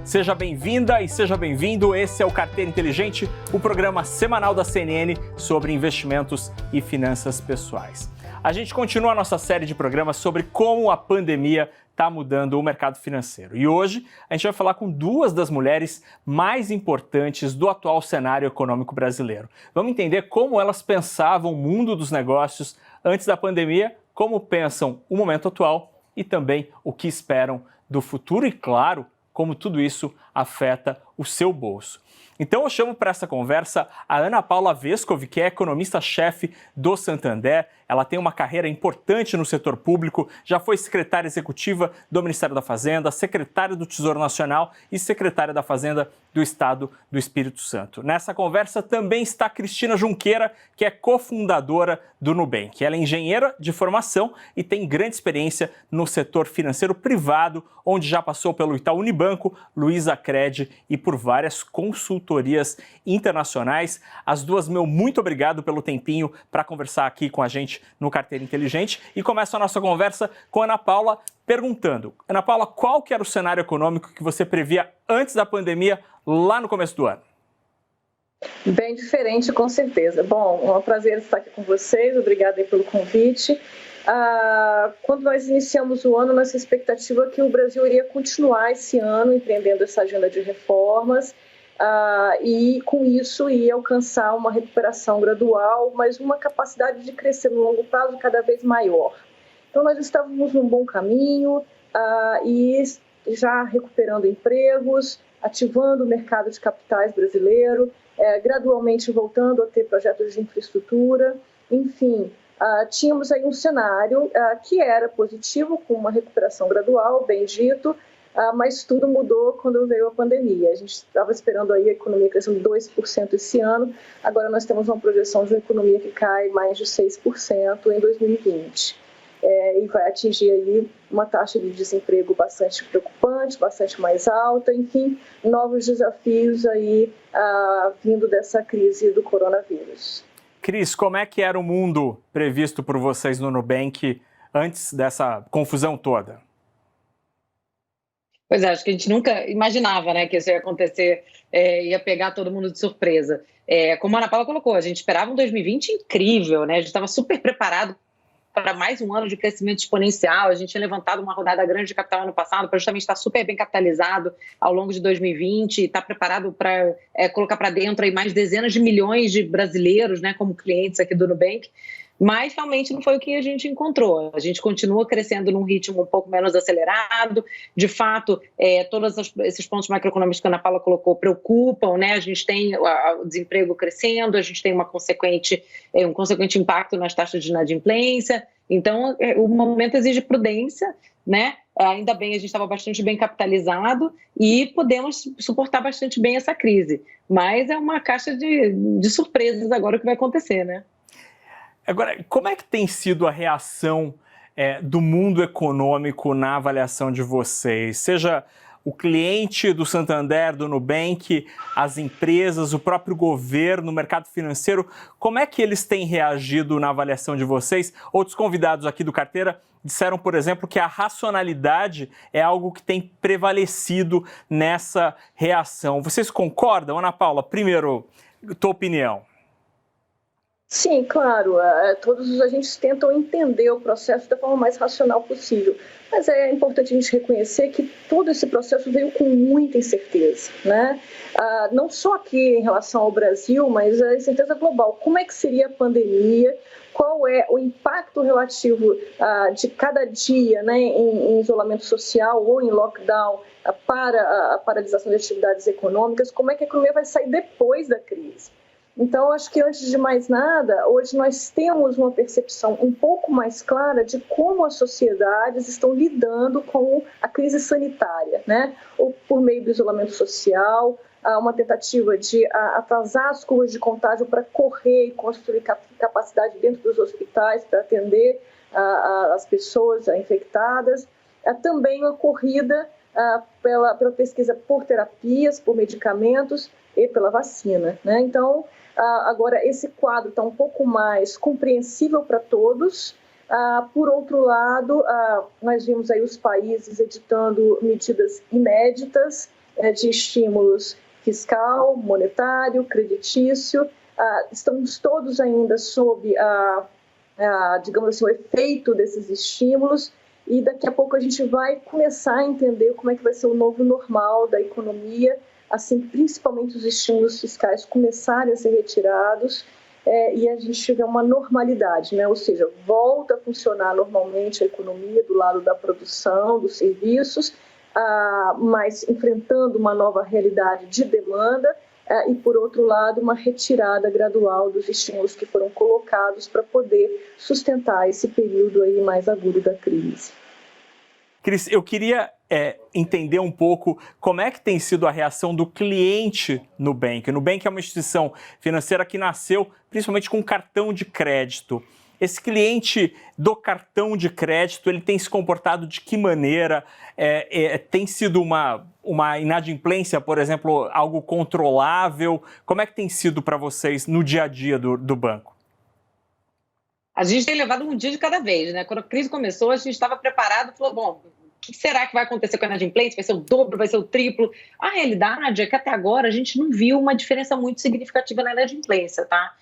Seja bem-vinda e seja bem-vindo. Esse é o Carteira Inteligente, o programa semanal da CNN sobre investimentos e finanças pessoais. A gente continua a nossa série de programas sobre como a pandemia está mudando o mercado financeiro. E hoje a gente vai falar com duas das mulheres mais importantes do atual cenário econômico brasileiro. Vamos entender como elas pensavam o mundo dos negócios antes da pandemia, como pensam o momento atual e também o que esperam do futuro e, claro, como tudo isso afeta o seu bolso. Então eu chamo para essa conversa a Ana Paula Vescovi, que é economista-chefe do Santander. Ela tem uma carreira importante no setor público, já foi secretária executiva do Ministério da Fazenda, secretária do Tesouro Nacional e secretária da Fazenda do Estado do Espírito Santo. Nessa conversa também está Cristina Junqueira, que é cofundadora do Nubank. Ela é engenheira de formação e tem grande experiência no setor financeiro privado, onde já passou pelo Itaú Unibanco, Luizacred e por várias consultorias internacionais. As duas, muito obrigado pelo tempinho para conversar aqui com a gente no Carteira Inteligente. E começa a nossa conversa com a Ana Paula perguntando: Ana Paula, qual que era o cenário econômico que você previa antes da pandemia, lá no começo do ano? Bem diferente, com certeza. Bom, é um prazer estar aqui com vocês, obrigada aí pelo convite. Quando nós iniciamos o ano, nossa expectativa é que o Brasil iria continuar esse ano empreendendo essa agenda de reformas e com isso ia alcançar uma recuperação gradual, mas uma capacidade de crescer no longo prazo cada vez maior. Então nós estávamos num bom caminho e já recuperando empregos, ativando o mercado de capitais brasileiro, gradualmente voltando a ter projetos de infraestrutura, enfim. Tínhamos aí um cenário que era positivo, com uma recuperação gradual, bem dito, mas tudo mudou quando veio a pandemia. A gente estava esperando aí a economia crescendo 2% esse ano, agora nós temos uma projeção de uma economia que cai mais de 6% em 2020. E vai atingir aí uma taxa de desemprego bastante preocupante, bastante mais alta, enfim, novos desafios aí vindo dessa crise do coronavírus. Cris, como é que era o mundo previsto por vocês no Nubank antes dessa confusão toda? Pois é, acho que a gente nunca imaginava, né, que isso ia acontecer, ia pegar todo mundo de surpresa. Como a Ana Paula colocou, a gente esperava um 2020 incrível, né? A gente estava super preparado para mais um ano de crescimento exponencial. A gente tinha levantado uma rodada grande de capital ano passado para justamente estar super bem capitalizado ao longo de 2020 e estar preparado para colocar para dentro aí mais dezenas de milhões de brasileiros, né, como clientes aqui do Nubank. Mas realmente não foi o que a gente encontrou. A gente continua crescendo num ritmo um pouco menos acelerado. De fato, todos esses pontos macroeconômicos que a Ana Paula colocou preocupam, né? A gente tem o desemprego crescendo, a gente tem um consequente impacto nas taxas de inadimplência. Então, o momento exige prudência, né? Ainda bem, a gente estava bastante bem capitalizado e podemos suportar bastante bem essa crise. Mas é uma caixa de surpresas agora o que vai acontecer, né? Agora, como é que tem sido a reação do mundo econômico na avaliação de vocês? Seja o cliente do Santander, do Nubank, as empresas, o próprio governo, o mercado financeiro, como é que eles têm reagido na avaliação de vocês? Outros convidados aqui do Carteira disseram, por exemplo, que a racionalidade é algo que tem prevalecido nessa reação. Vocês concordam? Ana Paula, primeiro, tua opinião. Sim, claro, todos os agentes tentam entender o processo da forma mais racional possível, mas é importante a gente reconhecer que todo esse processo veio com muita incerteza, né? Não só aqui em relação ao Brasil, mas a incerteza global. Como é que seria a pandemia? Qual é o impacto relativo de cada dia, né, em isolamento social ou em lockdown para a paralisação de atividades econômicas? Como é que a economia vai sair depois da crise? Então, acho que antes de mais nada, hoje nós temos uma percepção um pouco mais clara de como as sociedades estão lidando com a crise sanitária, né? Ou por meio do isolamento social, uma tentativa de atrasar as curvas de contágio para correr e construir capacidade dentro dos hospitais para atender as pessoas infectadas. Também uma corrida pela pesquisa por terapias, por medicamentos e pela vacina, né? Então, agora, esse quadro está um pouco mais compreensível para todos. Por outro lado, nós vimos aí os países editando medidas inéditas de estímulos fiscal, monetário, creditício. Estamos todos ainda sob digamos assim, o efeito desses estímulos, e daqui a pouco a gente vai começar a entender como é que vai ser o novo normal da economia, assim, principalmente os estímulos fiscais começarem a ser retirados e a gente tiver uma normalidade, né? Ou seja, volta a funcionar normalmente a economia do lado da produção, dos serviços, mas enfrentando uma nova realidade de demanda e, por outro lado, uma retirada gradual dos estímulos que foram colocados para poder sustentar esse período aí mais agudo da crise. Cris, eu queria entender um pouco como é que tem sido a reação do cliente Nubank. O Nubank é uma instituição financeira que nasceu principalmente com cartão de crédito. Esse cliente do cartão de crédito, ele tem se comportado de que maneira? Tem sido uma inadimplência, por exemplo, algo controlável? Como é que tem sido para vocês no dia a dia do banco? A gente tem levado um dia de cada vez, né? Quando a crise começou, a gente estava preparado e falou, bom, o que será que vai acontecer com a inadimplência? Vai ser o dobro, vai ser o triplo? A realidade é que até agora a gente não viu uma diferença muito significativa na inadimplência, tá?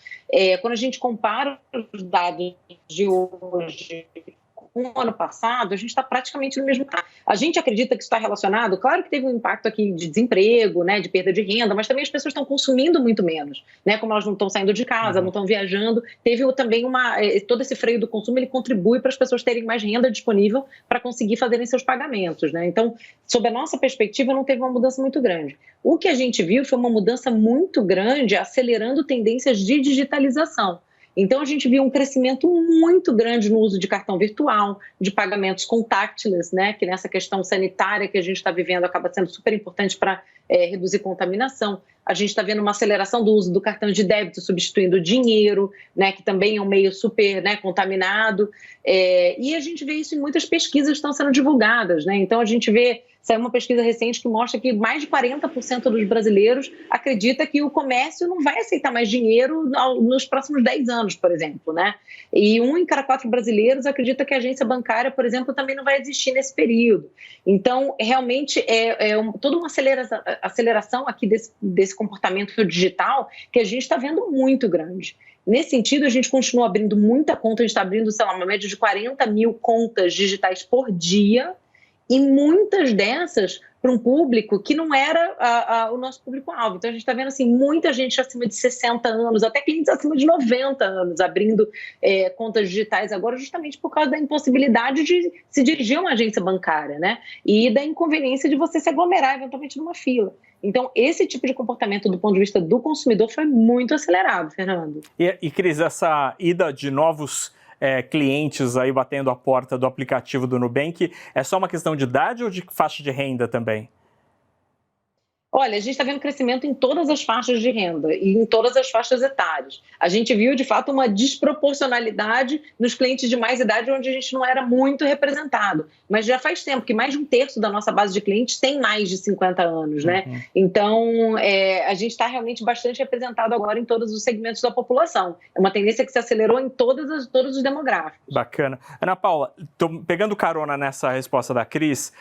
Quando a gente compara os dados de hoje com o ano passado, a gente está praticamente no mesmo lugar. A gente acredita que isso está relacionado, claro que teve um impacto aqui de desemprego, né, de perda de renda, mas também as pessoas estão consumindo muito menos, né, como elas não estão saindo de casa, não estão viajando, teve também todo esse freio do consumo, ele contribui para as pessoas terem mais renda disponível para conseguir fazerem seus pagamentos, né, então, sob a nossa perspectiva, não teve uma mudança muito grande. O que a gente viu foi uma mudança muito grande, acelerando tendências de digitalização. Então, a gente viu um crescimento muito grande no uso de cartão virtual, de pagamentos contactless, né, que nessa questão sanitária que a gente está vivendo acaba sendo super importante para reduzir contaminação. A gente está vendo uma aceleração do uso do cartão de débito substituindo o dinheiro, né, que também é um meio super, né, contaminado. E a gente vê isso em muitas pesquisas que estão sendo divulgadas, né? Então, a gente vê, saiu uma pesquisa recente que mostra que mais de 40% dos brasileiros acredita que o comércio não vai aceitar mais dinheiro nos próximos 10 anos, por exemplo, né? E 1 em cada 4 brasileiros acredita que a agência bancária, por exemplo, também não vai existir nesse período. Então, realmente, toda uma aceleração aqui desse comportamento digital que a gente está vendo muito grande. Nesse sentido, a gente continua abrindo muita conta, a gente está abrindo, sei lá, uma média de 40 mil contas digitais por dia, e muitas dessas para um público que não era o nosso público-alvo. Então, a gente está vendo assim, muita gente acima de 60 anos, até clientes acima de 90 anos, abrindo contas digitais agora, justamente por causa da impossibilidade de se dirigir a uma agência bancária, né? E da inconveniência de você se aglomerar eventualmente numa fila. Então, esse tipo de comportamento do ponto de vista do consumidor foi muito acelerado, Fernando. E Cris, essa ida de novos clientes aí batendo a porta do aplicativo do Nubank, é só uma questão de idade ou de faixa de renda também? Olha, a gente está vendo crescimento em todas as faixas de renda e em todas as faixas etárias. A gente viu, de fato, uma desproporcionalidade nos clientes de mais idade, onde a gente não era muito representado. Mas já faz tempo que mais de 1/3 da nossa base de clientes tem mais de 50 anos, né? Então, a gente está realmente bastante representado agora em todos os segmentos da população. É uma tendência que se acelerou em todos os demográficos. Bacana. Ana Paula, pegando carona nessa resposta da Cris,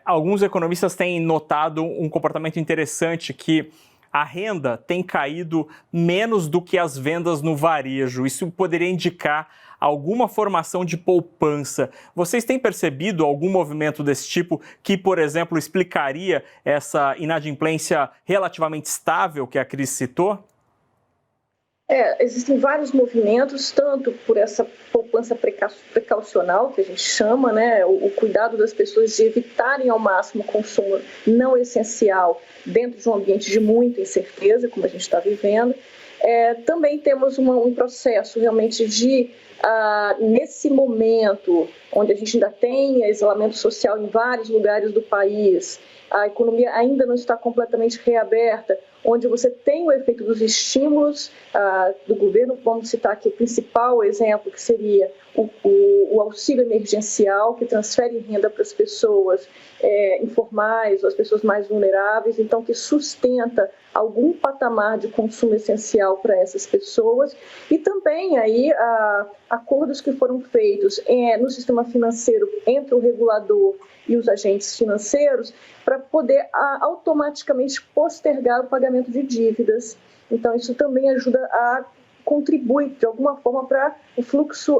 alguns economistas têm notado um comportamento interessante que a renda tem caído menos do que as vendas no varejo. Isso poderia indicar alguma formação de poupança. Vocês têm percebido algum movimento desse tipo que, por exemplo, explicaria essa inadimplência relativamente estável que a Cris citou? Existem vários movimentos, tanto por essa poupança precaucional, que a gente chama, né, o cuidado das pessoas de evitarem ao máximo o consumo não essencial dentro de um ambiente de muita incerteza, como a gente está vivendo. Também temos um processo realmente de, nesse momento, onde a gente ainda tem isolamento social em vários lugares do país, a economia ainda não está completamente reaberta, onde você tem o efeito dos estímulos do governo. Vamos citar aqui o principal exemplo, que seria o auxílio emergencial, que transfere renda para as pessoas informais, ou as pessoas mais vulneráveis, então que sustenta algum patamar de consumo essencial para essas pessoas, e também aí acordos que foram feitos no sistema financeiro entre o regulador e os agentes financeiros para poder automaticamente postergar o pagamento de dívidas. Então, isso também contribui de alguma forma para o fluxo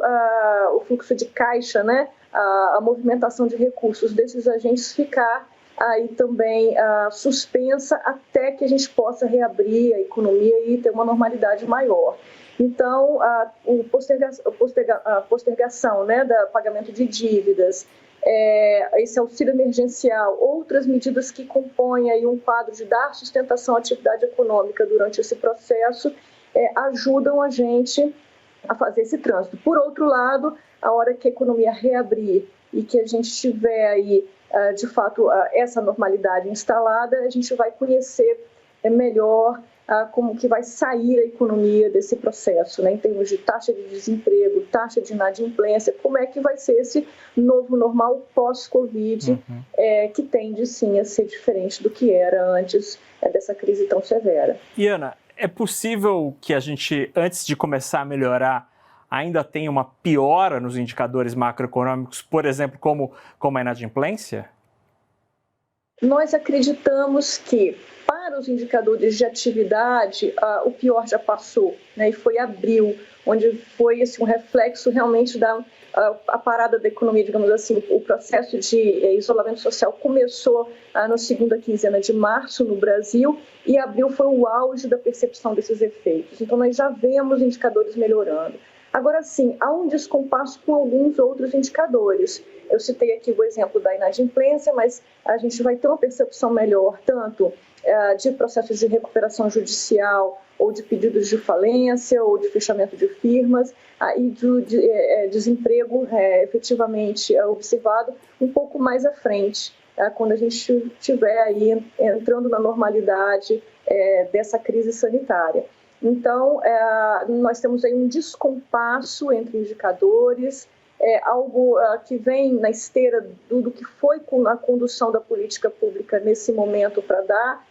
de caixa, né? A movimentação de recursos desses agentes ficar aí também suspensa até que a gente possa reabrir a economia e ter uma normalidade maior. Então, a postergação, né, do pagamento de dívidas, esse auxílio emergencial, outras medidas que compõem aí um quadro de dar sustentação à atividade econômica durante esse processo, ajudam a gente a fazer esse trânsito. Por outro lado, a hora que a economia reabrir e que a gente tiver aí, de fato, essa normalidade instalada, a gente vai conhecer melhor como que vai sair a economia desse processo, né, em termos de taxa de desemprego, taxa de inadimplência, como é que vai ser esse novo normal pós-Covid, que tende sim a ser diferente do que era antes dessa crise tão severa. E Ana, é possível que a gente, antes de começar a melhorar, ainda tenha uma piora nos indicadores macroeconômicos, por exemplo, como a inadimplência? Nós acreditamos que, para os indicadores de atividade, o pior já passou, né? E foi abril, onde foi um reflexo realmente da parada da economia, digamos assim. O processo de isolamento social começou na segunda quinzena de março no Brasil, e abril foi o auge da percepção desses efeitos. Então, nós já vemos indicadores melhorando. Agora sim, há um descompasso com alguns outros indicadores. Eu citei aqui o exemplo da inadimplência, mas a gente vai ter uma percepção melhor tanto de processos de recuperação judicial, ou de pedidos de falência, ou de fechamento de firmas, e do desemprego efetivamente observado um pouco mais à frente, quando a gente estiver aí entrando na normalidade dessa crise sanitária. Então, nós temos aí um descompasso entre indicadores, algo que vem na esteira do que foi com a condução da política pública nesse momento para dar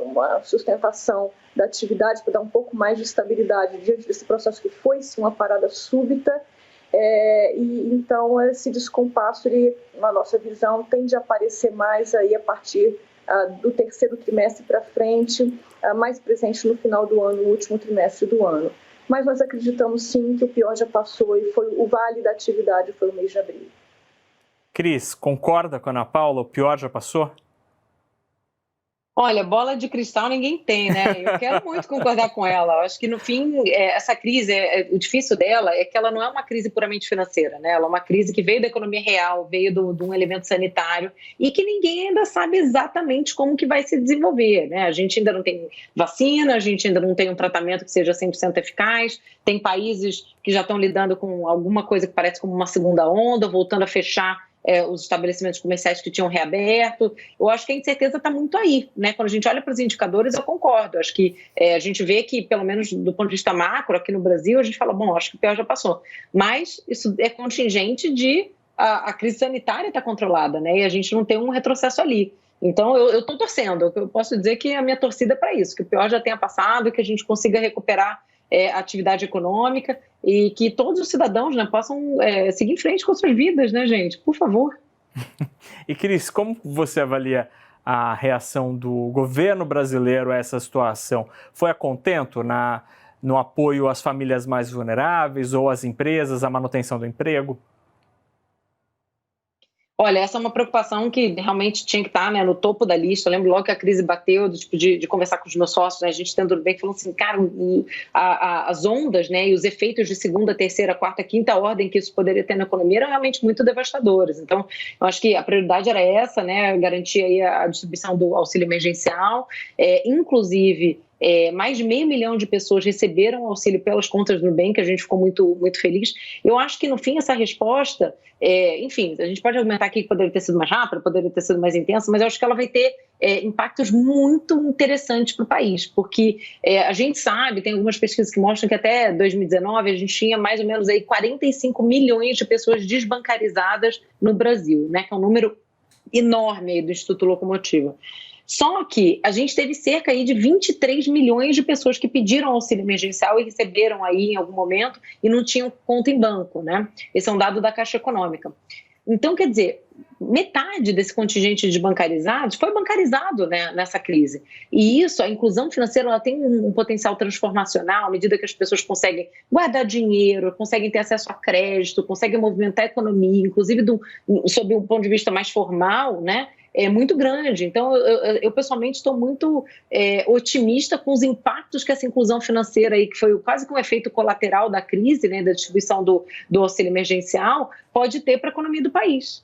uma sustentação da atividade, para dar um pouco mais de estabilidade diante desse processo que foi sim uma parada súbita. E então esse descompasso, na nossa visão, tende a aparecer mais aí a partir do terceiro trimestre para frente, mais presente no final do ano, no último trimestre do ano. Mas nós acreditamos sim que o pior já passou e foi o vale da atividade foi o mês de abril. Cris, concorda com a Ana Paula? O pior já passou? Olha, bola de cristal ninguém tem, né? Eu quero muito concordar com ela. Eu acho que, no fim, essa crise, o difícil dela é que ela não é uma crise puramente financeira, né? Ela é uma crise que veio da economia real, veio de um elemento sanitário e que ninguém ainda sabe exatamente como que vai se desenvolver, né? A gente ainda não tem vacina, a gente ainda não tem um tratamento que seja 100% eficaz, tem países que já estão lidando com alguma coisa que parece como uma segunda onda, voltando a fechar os estabelecimentos comerciais que tinham reaberto. Eu acho que a incerteza está muito aí, né? Quando a gente olha para os indicadores, eu concordo. Acho que a gente vê que, pelo menos do ponto de vista macro, aqui no Brasil, a gente fala, bom, acho que o pior já passou. Mas isso é contingente de a crise sanitária estar controlada, né? E a gente não tem um retrocesso ali. Então, eu estou torcendo. Eu posso dizer que a minha torcida é para isso, que o pior já tenha passado, que a gente consiga recuperar a atividade econômica e que todos os cidadãos, né, possam seguir em frente com suas vidas, né, gente? Por favor. E, Cris, como você avalia a reação do governo brasileiro a essa situação? Foi a contento no apoio às famílias mais vulneráveis ou às empresas, à manutenção do emprego? Olha, essa é uma preocupação que realmente tinha que estar, né, no topo da lista. Eu lembro logo que a crise bateu, de conversar com os meus sócios, né, a gente tendo bem, falando assim, cara, as ondas, né, e os efeitos de segunda, terceira, quarta, quinta ordem que isso poderia ter na economia eram realmente muito devastadores. Então, eu acho que a prioridade era essa, né, garantir aí a distribuição do auxílio emergencial, inclusive mais de 500 mil de pessoas receberam auxílio pelas contas do Nubank, a gente ficou muito, muito feliz. Eu acho que, no fim, essa resposta, enfim, a gente pode argumentar aqui que poderia ter sido mais rápida, poderia ter sido mais intensa, mas eu acho que ela vai ter impactos muito interessantes para o país, porque a gente sabe, tem algumas pesquisas que mostram que até 2019 a gente tinha mais ou menos aí 45 milhões de pessoas desbancarizadas no Brasil, né, que é um número enorme aí do Instituto Locomotiva. Só que a gente teve cerca aí de 23 milhões de pessoas que pediram auxílio emergencial e receberam aí em algum momento e não tinham conta em banco, né? Esse é um dado da Caixa Econômica. Então, quer dizer, metade desse contingente de bancarizados foi bancarizado, né, nessa crise. E isso, a inclusão financeira, ela tem um potencial transformacional à medida que as pessoas conseguem guardar dinheiro, conseguem ter acesso a crédito, conseguem movimentar a economia, inclusive sob um ponto de vista mais formal, né? É muito grande. Então, eu pessoalmente estou muito otimista com os impactos que essa inclusão financeira, aí, que foi quase que um efeito colateral da crise, né, da distribuição do auxílio emergencial, pode ter para a economia do país.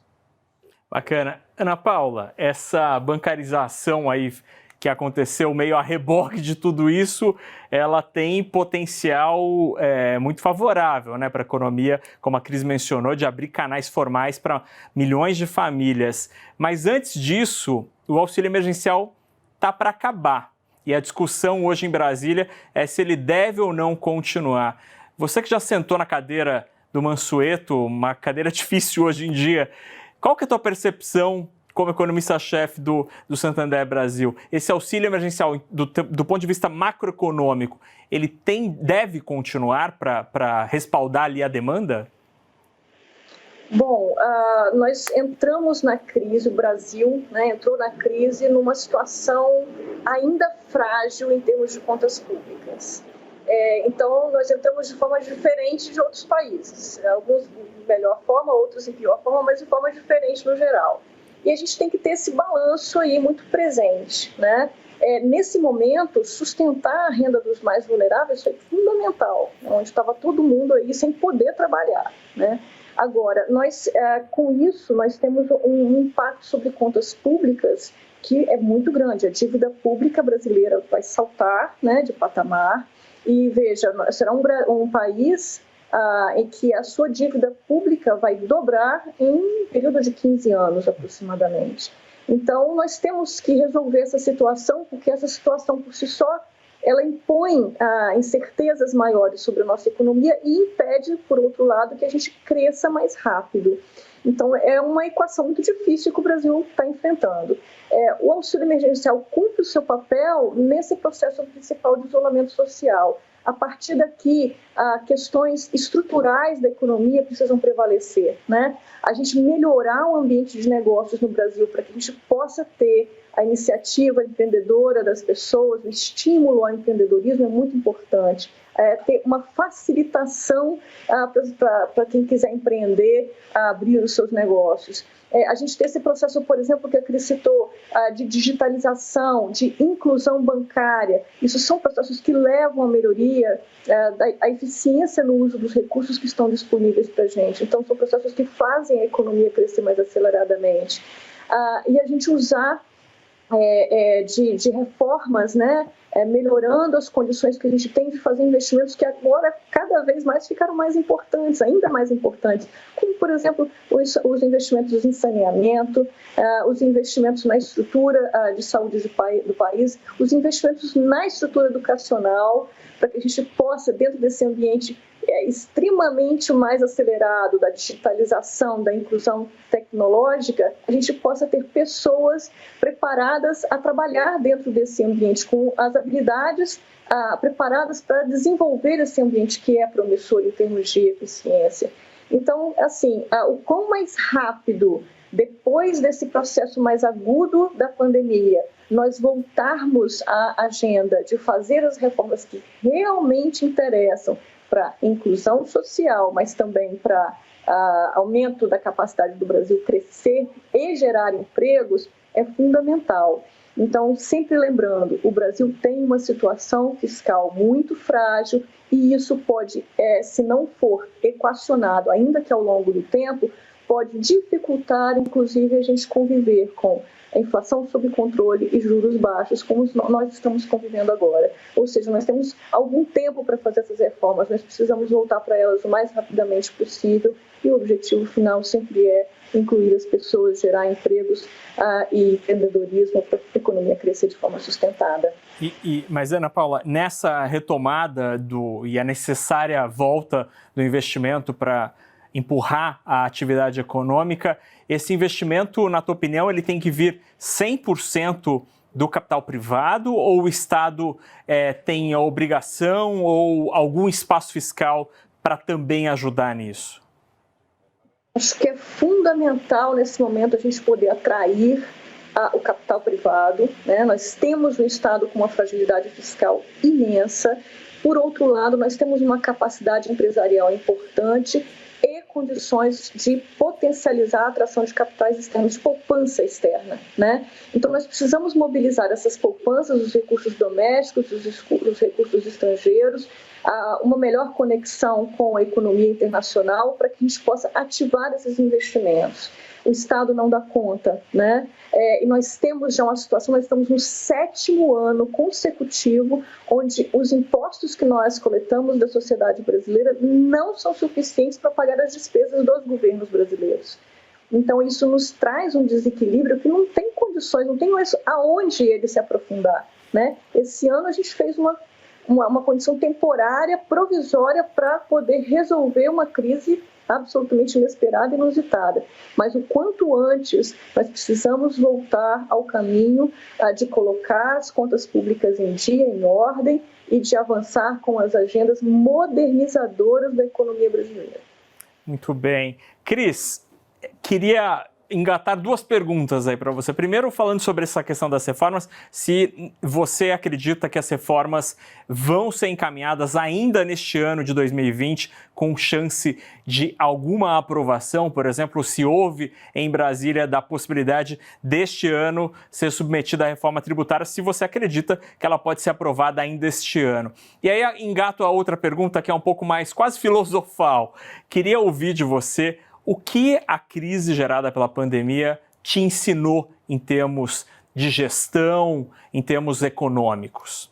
Bacana. Ana Paula, essa bancarização aí que aconteceu meio a reboque de tudo isso, ela tem potencial muito favorável, né, para a economia, como a Cris mencionou, de abrir canais formais para milhões de famílias. Mas antes disso, o auxílio emergencial está para acabar. E a discussão hoje em Brasília é se ele deve ou não continuar. Você que já sentou na cadeira do Mansueto, uma cadeira difícil hoje em dia, qual que é a tua percepção como economista-chefe do Santander Brasil? Esse auxílio emergencial, do ponto de vista macroeconômico, ele deve continuar para respaldar ali a demanda? Bom, nós entramos na crise, o Brasil, né, entrou na crise numa situação ainda frágil em termos de contas públicas. Então, nós entramos de forma diferente de outros países. Alguns de melhor forma, outros em pior forma, mas de forma diferente no geral. E a gente tem que ter esse balanço aí muito presente, né? Nesse momento, sustentar a renda dos mais vulneráveis foi fundamental, onde estava todo mundo aí sem poder trabalhar, né? Agora, com isso, nós temos um impacto sobre contas públicas que é muito grande. A dívida pública brasileira vai saltar, né, de patamar. E veja, será um país em que a sua dívida pública vai dobrar em um período de 15 anos aproximadamente. Então, nós temos que resolver essa situação, porque essa situação por si só, ela impõe incertezas maiores sobre a nossa economia e impede, por outro lado, que a gente cresça mais rápido. Então, é uma equação muito difícil que o Brasil está enfrentando. O auxílio emergencial cumpre o seu papel nesse processo principal de isolamento social. A partir daqui, questões estruturais da economia precisam prevalecer, né? A gente melhorar o ambiente de negócios no Brasil para que a gente possa ter a iniciativa empreendedora das pessoas, o estímulo ao empreendedorismo é muito importante. Ter uma facilitação para quem quiser empreender, abrir os seus negócios. A gente tem esse processo, por exemplo, que a Cris citou, de digitalização, de inclusão bancária. Isso são processos que levam à melhoria da eficiência no uso dos recursos que estão disponíveis para a gente. Então, são processos que fazem a economia crescer mais aceleradamente. E a gente usar de reformas, né, melhorando as condições que a gente tem de fazer investimentos que agora cada vez mais ficaram mais importantes, ainda mais importantes, como, por exemplo, os investimentos em saneamento, os investimentos na estrutura de saúde do país, os investimentos na estrutura educacional, para que a gente possa, dentro desse ambiente extremamente mais acelerado da digitalização, da inclusão tecnológica, a gente possa ter pessoas preparadas a trabalhar dentro desse ambiente, com as habilidades preparadas para desenvolver esse ambiente que é promissor em termos de eficiência. Então, assim, o quão mais rápido, depois desse processo mais agudo da pandemia, nós voltarmos à agenda de fazer as reformas que realmente interessam para inclusão social, mas também para aumento da capacidade do Brasil crescer e gerar empregos, é fundamental. Então, sempre lembrando, o Brasil tem uma situação fiscal muito frágil e isso pode, se não for equacionado, ainda que ao longo do tempo, pode dificultar, inclusive, a gente conviver com a inflação sob controle e juros baixos, como nós estamos convivendo agora. Ou seja, nós temos algum tempo para fazer essas reformas, nós precisamos voltar para elas o mais rapidamente possível e o objetivo final sempre é incluir as pessoas, gerar empregos e empreendedorismo para a economia crescer de forma sustentada. Mas, Ana Paula, nessa retomada e a necessária volta do investimento para empurrar a atividade econômica, esse investimento, na tua opinião, ele tem que vir 100% do capital privado, ou o Estado tem a obrigação ou algum espaço fiscal para também ajudar nisso? Acho que é fundamental nesse momento a gente poder atrair o capital privado, né? Nós temos um Estado com uma fragilidade fiscal imensa. Por outro lado, nós temos uma capacidade empresarial importante e condições de potencializar a atração de capitais externos, de poupança externa, né? Então, nós precisamos mobilizar essas poupanças, os recursos domésticos, os recursos estrangeiros, uma melhor conexão com a economia internacional para que a gente possa ativar esses investimentos. O Estado não dá conta, né? E nós temos já uma situação, nós estamos no 7º ano consecutivo onde os impostos que nós coletamos da sociedade brasileira não são suficientes para pagar as despesas dos governos brasileiros. Então, isso nos traz um desequilíbrio que não tem condições, não tem mais aonde ele se aprofundar, né? Esse ano a gente fez uma condição temporária, provisória, para poder resolver uma crise absolutamente inesperada e inusitada. Mas o quanto antes nós precisamos voltar ao caminho de colocar as contas públicas em dia, em ordem, e de avançar com as agendas modernizadoras da economia brasileira. Muito bem. Cris, queria engatar 2 perguntas aí para você. Primeiro, falando sobre essa questão das reformas, se você acredita que as reformas vão ser encaminhadas ainda neste ano de 2020, com chance de alguma aprovação, por exemplo, se houve em Brasília da possibilidade deste ano ser submetida à reforma tributária, se você acredita que ela pode ser aprovada ainda este ano. E aí engato a outra pergunta, que é um pouco mais quase filosofal. Queria ouvir de você o que a crise gerada pela pandemia te ensinou em termos de gestão, em termos econômicos?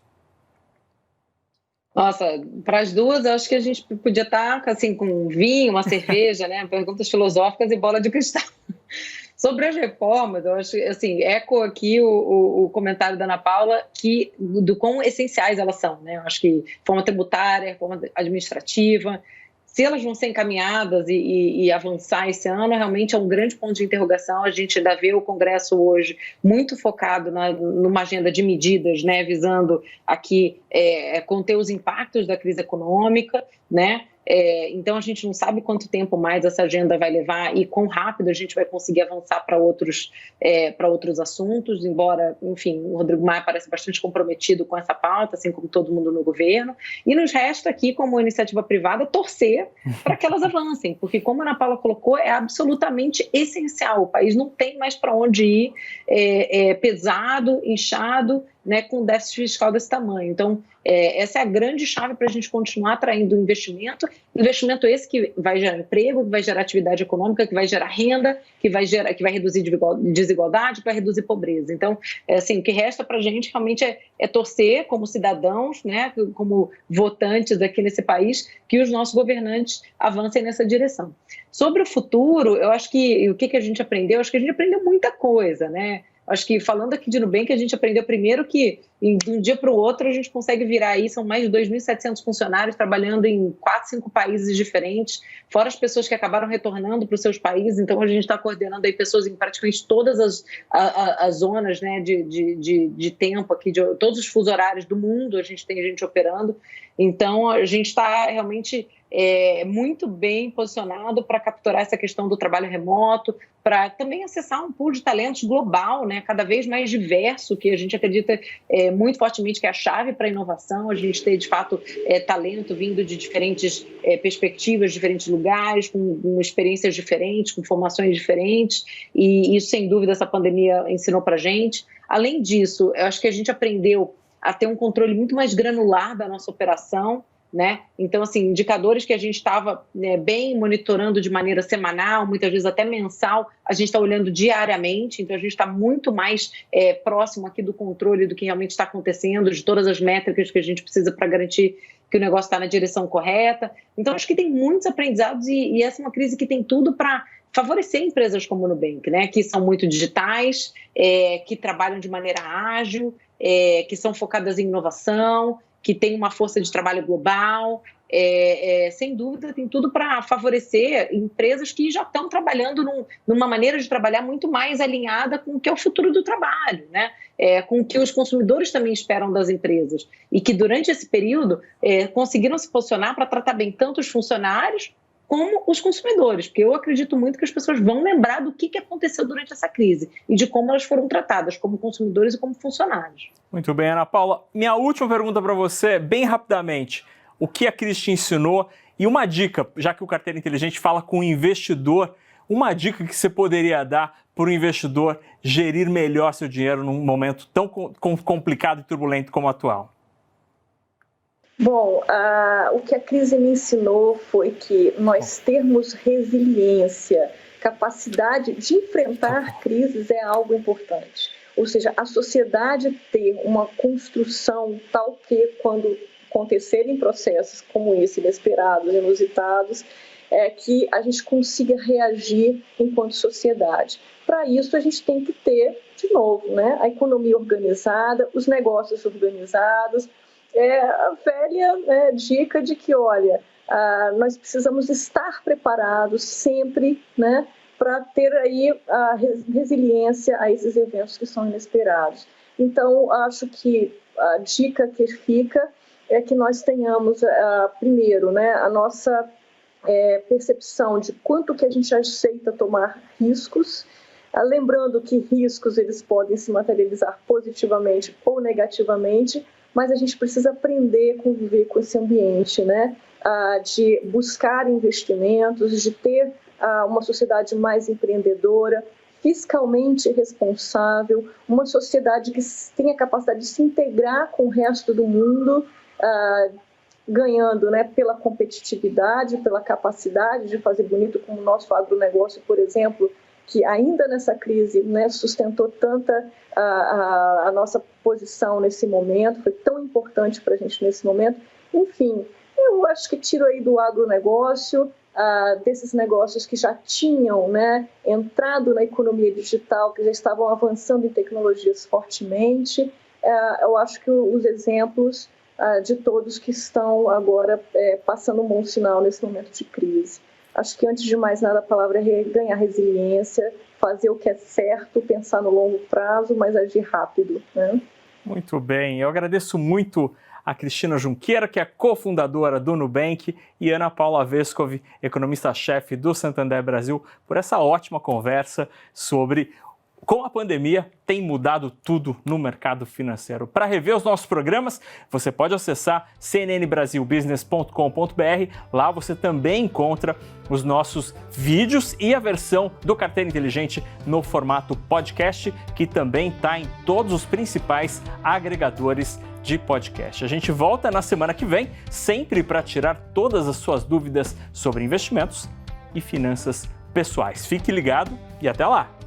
Nossa, para as duas, eu acho que a gente podia estar assim, com um vinho, uma cerveja, né? Perguntas filosóficas e bola de cristal. Sobre as reformas, eu acho, assim, eco aqui o comentário da Ana Paula, do quão essenciais elas são, né? Eu acho que reforma tributária, reforma administrativa, se elas vão ser encaminhadas e avançar esse ano, realmente é um grande ponto de interrogação. A gente ainda vê o Congresso hoje muito focado numa agenda de medidas, né, visando aqui conter os impactos da crise econômica, né? Então, a gente não sabe quanto tempo mais essa agenda vai levar e quão rápido a gente vai conseguir avançar para outros assuntos, embora, enfim, o Rodrigo Maia parece bastante comprometido com essa pauta, assim como todo mundo no governo. E nos resta aqui, como iniciativa privada, torcer para que elas avancem, porque, como a Ana Paula colocou, é absolutamente essencial. O país não tem mais para onde ir pesado, inchado, né, com déficit fiscal desse tamanho. Então, essa é a grande chave para a gente continuar atraindo investimento esse que vai gerar emprego, que vai gerar atividade econômica, que vai gerar renda, que vai reduzir desigualdade, que vai reduzir pobreza. Então, assim, o que resta para a gente realmente é torcer como cidadãos, né, como votantes aqui nesse país, que os nossos governantes avancem nessa direção. Sobre o futuro, eu acho que o que a gente aprendeu? Eu acho que a gente aprendeu muita coisa, né? Acho que, falando aqui de Nubank, a gente aprendeu primeiro que de um dia para o outro a gente consegue virar aí, são mais de 2.700 funcionários trabalhando em 4, 5 países diferentes, fora as pessoas que acabaram retornando para os seus países. Então, a gente está coordenando aí pessoas em praticamente todas as zonas, né, de tempo aqui, de todos os fusos horários do mundo, a gente tem gente operando. Então, a gente está realmente muito bem posicionado para capturar essa questão do trabalho remoto, para também acessar um pool de talentos global, né, cada vez mais diverso, que a gente acredita muito fortemente que é a chave para a inovação. A gente tem, de fato, talento vindo de diferentes perspectivas, diferentes lugares, com experiências diferentes, com formações diferentes, e isso, sem dúvida, essa pandemia ensinou para a gente. Além disso, eu acho que a gente aprendeu a ter um controle muito mais granular da nossa operação, né? Então, assim, indicadores que a gente estava bem monitorando de maneira semanal, muitas vezes até mensal, a gente está olhando diariamente. Então, a gente está muito mais próximo aqui do controle do que realmente está acontecendo, de todas as métricas que a gente precisa para garantir que o negócio está na direção correta. Então, acho que tem muitos aprendizados e essa é uma crise que tem tudo para favorecer empresas como o Nubank, né? Que são muito digitais, que trabalham de maneira ágil, que são focadas em inovação, que tem uma força de trabalho global, sem dúvida, tem tudo para favorecer empresas que já estão trabalhando numa maneira de trabalhar muito mais alinhada com o que é o futuro do trabalho, né? Com o que os consumidores também esperam das empresas. E que durante esse período conseguiram se posicionar para tratar bem tanto os funcionários como os consumidores, porque eu acredito muito que as pessoas vão lembrar do que aconteceu durante essa crise e de como elas foram tratadas como consumidores e como funcionários. Muito bem, Ana Paula. Minha última pergunta para você, bem rapidamente. O que a crise te ensinou? E uma dica, já que o Carteira Inteligente fala com o investidor, uma dica que você poderia dar para o investidor gerir melhor seu dinheiro num momento tão complicado e turbulento como o atual? Bom, o que a crise me ensinou foi que nós termos resiliência, capacidade de enfrentar crises é algo importante. Ou seja, a sociedade ter uma construção tal que quando acontecerem processos como esse, inesperados, inusitados, que a gente consiga reagir enquanto sociedade. Para isso, a gente tem que ter, de novo, né, a economia organizada, os negócios organizados, a velha dica de que, olha, nós precisamos estar preparados sempre, né, para ter aí a resiliência a esses eventos que são inesperados. Então, acho que a dica que fica é que nós tenhamos, primeiro, né, a nossa percepção de quanto que a gente aceita tomar riscos, lembrando que riscos eles podem se materializar positivamente ou negativamente, mas a gente precisa aprender a conviver com esse ambiente, né? De buscar investimentos, de ter uma sociedade mais empreendedora, fiscalmente responsável, uma sociedade que tenha capacidade de se integrar com o resto do mundo, ganhando, né, pela competitividade, pela capacidade de fazer bonito, como o nosso agronegócio, por exemplo, que ainda nessa crise, né, sustentou tanta a nossa posição nesse momento, foi tão importante para a gente nesse momento. Enfim, eu acho que tiro aí do agronegócio, desses negócios que já tinham, né, entrado na economia digital, que já estavam avançando em tecnologias fortemente. Eu acho que os exemplos de todos que estão agora passando um bom sinal nesse momento de crise. Acho que, antes de mais nada, a palavra é ganhar resiliência, fazer o que é certo, pensar no longo prazo, mas agir rápido, né? Muito bem. Eu agradeço muito a Cristina Junqueira, que é cofundadora do Nubank, e Ana Paula Vescov, economista-chefe do Santander Brasil, por essa ótima conversa sobre como a pandemia tem mudado tudo no mercado financeiro. Para rever os nossos programas, você pode acessar cnnbrasilbusiness.com.br. Lá você também encontra os nossos vídeos e a versão do Carteira Inteligente no formato podcast, que também está em todos os principais agregadores de podcast. A gente volta na semana que vem, sempre para tirar todas as suas dúvidas sobre investimentos e finanças pessoais. Fique ligado e até lá!